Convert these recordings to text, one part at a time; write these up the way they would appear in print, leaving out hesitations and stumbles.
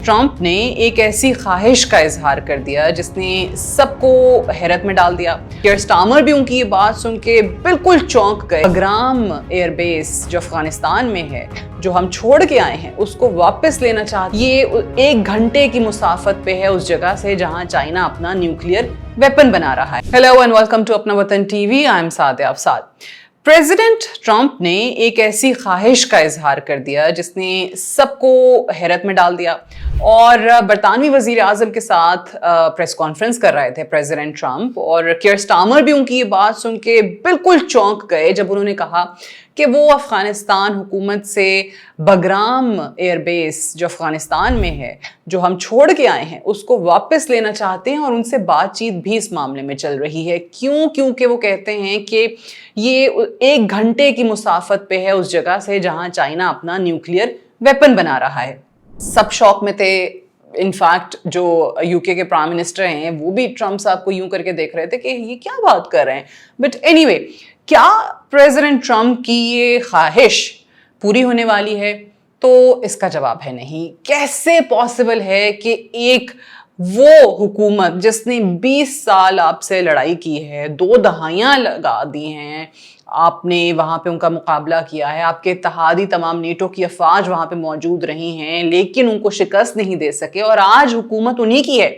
Trump ने एक ऐसी ख्वाहिश का इजहार कर दिया जिसने सबको हैरत में डाल दिया। कियर स्टार्मर भी उनकी ये बात सुन के बिल्कुल चौंक गए। बग्राम एयरबेस जो अफगानिस्तान में है, जो हम छोड़ के आए हैं, उसको वापस लेना चाहते। ये 1 घंटे की मुसाफत पे है उस जगह से जहां चाइना अपना न्यूक्लियर वेपन बना रहा है। Hello and welcome to Apna Watan TV. I am Sadia Afsad. President Trump ने एक ऐसी ख्वाहिश का इजहार कर दिया जिसने सबको हैरत में डाल दिया और बरतानवी वजीर आजम के साथ प्रेस कॉन्फ्रेंस कर रहे थे प्रेसिडेंट ट्रंप, और कियर स्टार्मर भी उनकी ये बात सुन के बिल्कुल चौंक गए जब उन्होंने कहा कि वो अफगानिस्तान हुकूमत से बग्राम एयरबेस जो अफगानिस्तान में है, जो हम छोड़ के आए हैं, उसको वापस लेना चाहते हैं और उनसे बातचीत भी इस मामले में चल रही है। क्योंकि वो कहते हैं कि ये 1 घंटे की मुसाफत पे है उस जगह से जहां चाइना अपना न्यूक्लियर वेपन बना रहा है। सब शौक में थे। इनफैक्ट जो यूके के प्राइम मिनिस्टर हैं वो भी ट्रंप साहब को यूं करके देख रहे थे कि ये क्या बात कर रहे हैं। बट एनीवे, क्या प्रेसिडेंट ट्रंप की ये ख्वाहिश पूरी होने वाली है? तो इसका जवाब है नहीं। कैसे पॉसिबल है कि एक वो हुकूमत जिसने 20 साल आपसे लड़ाई की है, 2 दहाइयाँ लगा दी हैं, आपने वहाँ पे उनका मुकाबला किया है, आपके इत्तेहादी तमाम नेटो की अफवाज वहाँ पे मौजूद रही हैं, लेकिन उनको शिकस्त नहीं दे सके, और आज हुकूमत उन्हीं की है।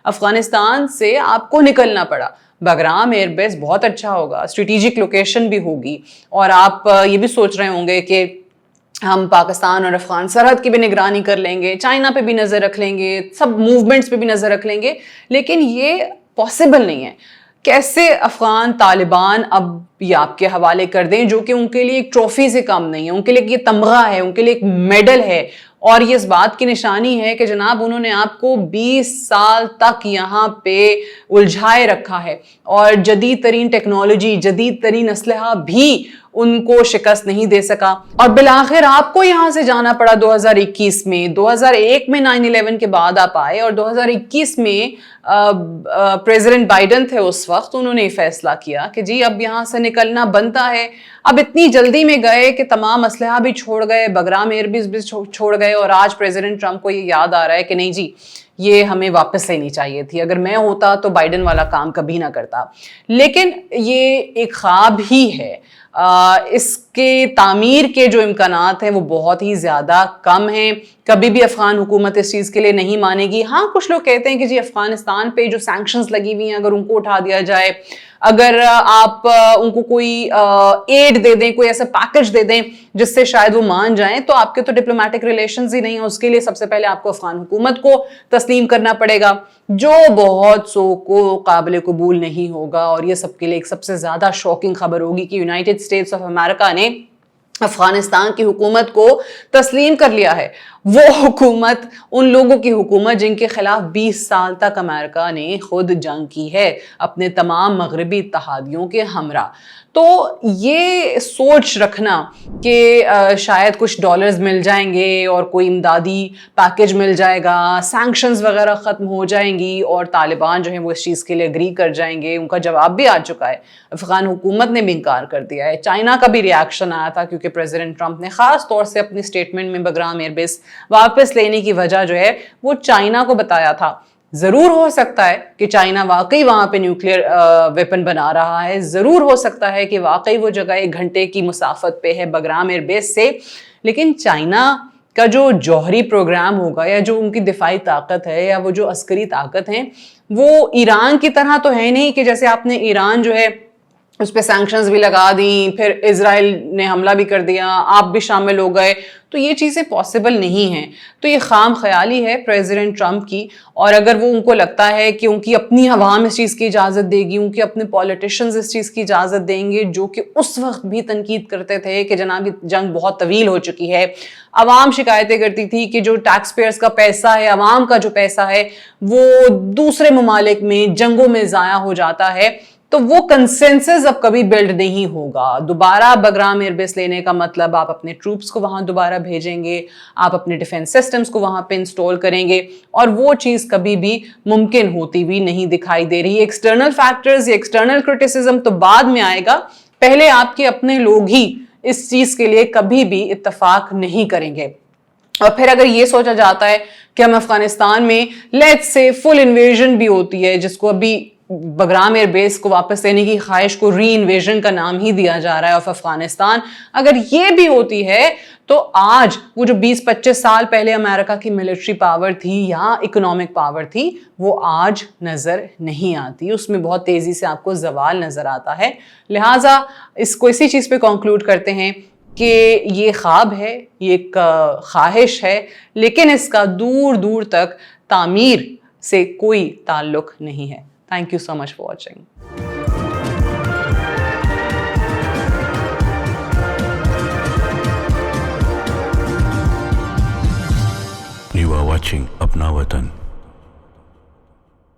अफगानिस्तान से आपको निकलना पड़ा। बग्राम एयरबेस बहुत अच्छा होगा, स्ट्रेटेजिक लोकेशन भी होगी, और आप ये भी सोच रहे होंगे कि हम पाकिस्तान और अफगान सरहद की भी निगरानी कर लेंगे, चाइना पे भी नज़र रख लेंगे, सब मूवमेंट्स पे भी नज़र रख लेंगे, लेकिन ये पॉसिबल नहीं है। कैसे अफगान तालिबान अब ये आपके हवाले कर दें, जो कि उनके लिए एक ट्रॉफी से कम नहीं है, उनके लिए ये तमगा है, उनके लिए एक मेडल है, और ये इस बात की निशानी है कि जनाब उन्होंने आपको 20 साल तक यहाँ पे उलझाए रखा है, और जदीद तरीन टेक्नोलॉजी, जदीद तरीन असलहा भी उनको शिकस्त नहीं दे सका, और बिलाखिर आपको यहाँ से जाना पड़ा 2021 में। 2001 में 9/11 के बाद आप आए, और 2021 में प्रेसिडेंट बाइडन थे उस वक्त, उन्होंने फैसला किया कि जी अब यहाँ से निकलना बनता है। अब इतनी जल्दी में गए कि तमाम असलहा भी छोड़ गए, बग्राम एयरबेस भी छोड़ गए, और आज प्रेसिडेंट ट्रंप को ये याद आ रहा है कि नहीं जी, ये हमें वापस लेनी चाहिए थी। अगर मैं होता तो बाइडन वाला काम कभी ना करता। लेकिन ये एक ख्वाब ही है। इसके तामीर के जो इम्कानात हैं वो बहुत ही ज़्यादा कम हैं। कभी भी अफगान हुकूमत इस चीज़ के लिए नहीं मानेगी। हाँ, कुछ लोग कहते हैं कि जी अफगानिस्तान पे जो सैंक्शंस लगी हुई हैं, अगर उनको उठा दिया जाए, अगर आप उनको कोई एड दे दें, कोई ऐसा पैकेज दे दें जिससे शायद वो मान जाएं, तो आपके तो डिप्लोमेटिक रिलेशंस ही नहीं है। उसके लिए सबसे पहले आपको अफगान हुकूमत को तस्लीम करना पड़ेगा, जो बहुत सो को काबिल कबूल नहीं होगा। और ये सबके लिए एक सबसे ज़्यादा शॉकिंग खबर होगी कि यूनाइटेड स्टेट्स ऑफ अमेरिका ने अफगानिस्तान की हुकूमत को तस्लीम कर लिया है। वो हुकूमत, उन लोगों की हुकूमत जिनके खिलाफ 20 साल तक अमेरिका ने खुद जंग की है अपने तमाम मगरबी इत्तेहादियों के हमरा। तो ये सोच रखना कि शायद कुछ डॉलर्स मिल जाएंगे और कोई इमदादी पैकेज मिल जाएगा, सैंक्शंस वगैरह ख़त्म हो जाएंगी और तालिबान जो है वो इस चीज़ के लिए एग्री कर जाएंगे, उनका जवाब भी आ चुका है। अफगान हुकूमत ने भी इनकार कर दिया है। चाइना का भी रिएक्शन आया था, क्योंकि प्रेसिडेंट ट्रंप ने ख़ास तौर से अपनी स्टेटमेंट में बग्राम एयरबेस वापस लेने की वजह जो है वो चाइना को बताया था। जरूर हो सकता है कि चाइना वाकई वहां पे न्यूक्लियर वेपन बना रहा है, जरूर हो सकता है कि वाकई वो जगह 1 घंटे की मुसाफत पे है बग्राम एयरबेस से, लेकिन चाइना का जो जौहरी प्रोग्राम होगा, या जो उनकी दिफाई ताकत है, या वो जो अस्करी ताकत है, वो ईरान की तरह तो है नहीं कि जैसे आपने ईरान जो है उस पर सैंक्शंस भी लगा दी, फिर इजराइल ने हमला भी कर दिया, आप भी शामिल हो गए। तो ये चीज़ें पॉसिबल नहीं हैं। तो ये खाम ख्याली है प्रेसिडेंट ट्रंप की। और अगर वो उनको लगता है कि उनकी अपनी अवाम इस चीज़ की इजाज़त देगी, उनके अपने पॉलिटिशियंस इस चीज़ की इजाज़त देंगे, जो कि उस वक्त भी तनकीद करते थे कि जनाब जंग बहुत तवील हो चुकी है, अवाम शिकायतें करती थी कि जो टैक्स पेयर्स का पैसा है, अवाम का जो पैसा है, वो दूसरे ममालिक में जंगों में ज़ाया हो जाता है, तो वो कंसेंसस अब कभी बिल्ड नहीं होगा। दोबारा बग्राम एयरबेस लेने का मतलब आप अपने ट्रूप्स को वहां दोबारा भेजेंगे, आप अपने डिफेंस सिस्टम्स को वहां पे इंस्टॉल करेंगे, और वो चीज़ कभी भी मुमकिन होती हुई नहीं दिखाई दे रही। एक्सटर्नल फैक्टर्स, एक्सटर्नल क्रिटिसिज्म तो बाद में आएगा, पहले आपके अपने लोग ही इस चीज़ के लिए कभी भी इत्तेफाक नहीं करेंगे। اور پھر اگر یہ سوچا جاتا ہے کہ ہم افغانستان میں لیٹس سے فل انویژن بھی ہوتی ہے، جس کو ابھی بگرام ایئر بیس کو واپس لینے کی خواہش کو ری انویژن کا نام ہی دیا جا رہا ہے آف افغانستان، اگر یہ بھی ہوتی ہے تو آج وہ جو 20-25 سال پہلے امریکہ کی ملٹری پاور تھی یا اکنامک پاور تھی وہ آج نظر نہیں آتی، اس میں بہت تیزی سے آپ کو زوال نظر آتا ہے۔ لہٰذا اس کو اسی چیز پہ کنکلوڈ کرتے ہیں کہ یہ خواب ہے، یہ ایک خواہش ہے، لیکن اس کا دور دور تک تعمیر سے کوئی تعلق نہیں ہے۔ Thank you so much for watching. You are watching Apna Watan.